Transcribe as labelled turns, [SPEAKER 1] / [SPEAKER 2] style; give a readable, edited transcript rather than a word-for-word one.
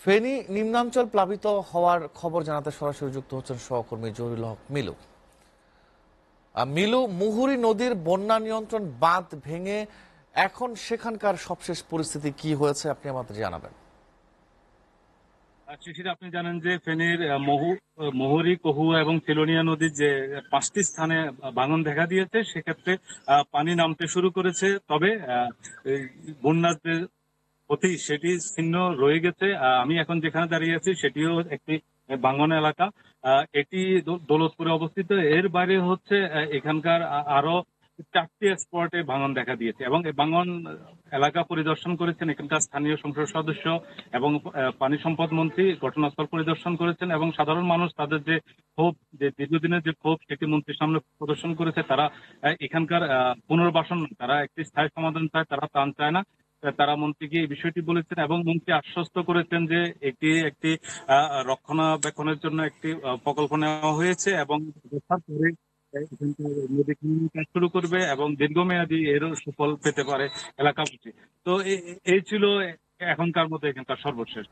[SPEAKER 1] ফেনী নিম্নাঞ্চল প্লাবিত হওয়ার খবর জানাতে সরাসরি যুক্ত হচ্ছেন সহকর্মী জহিরুল হক মিলু। মিলু, মুহুরী নদীর বন্যা নিয়ন্ত্রণ বাঁধ ভেঙে এখন সেখানকার সবশেষ পরিস্থিতি কি হয়েছে আপনি আমাদের জানাবেন।
[SPEAKER 2] শিশির, আপনি জানেন যে ফেনীর মুহুরী, কহুয়া এবং তেলোনিয়া নদীর যে 5টি স্থানে ভাঙন দেখা দিয়েছে, সেক্ষেত্রে পানি নামতে শুরু করেছে। তবে এই বন্যার যে ক্ষতি সেটি ছিন্ন রয়ে গেছে। আমি এখন যেখানে দাঁড়িয়ে আছি সেটিও একটি ভাঙন এলাকা। এটি দৌলতপুরে অবস্থিত। এর বাইরে হচ্ছে এখানকার আরো 4টি স্পটে ভাঙন দেখা দিয়েছে এবং এই ভাঙন এলাকা পরিদর্শন করেছেন এখানকার স্থানীয় সংসদ সদস্য এবং পানি সম্পদ মন্ত্রী ঘটনাস্থল পরিদর্শন করেছেন এবং সাধারণ মানুষ তাদের যে ক্ষোভ, যে দীর্ঘদিনের যে ক্ষোভ, সেটি মন্ত্রীর সামনে প্রদর্শন করেছে। তারা এখানকার পুনর্বাসন, তারা একটি স্থায়ী সমাধান চায়, তারা ত্রাণ চায় না। তারা মন্ত্রীকে এই বিষয়টি বলেছেন এবং মন্ত্রী আশ্বস্ত করেছেন যে একটি একটি রক্ষণাবেক্ষণের জন্য একটি প্রকল্প নেওয়া হয়েছে এবং নদী খননের কাজ শুরু করবে এবং দীর্ঘমেয়াদী এরও সুফল পেতে পারে এলাকাবাসী। তো এই ছিল এখনকার মতো এখানকার সর্বশেষ।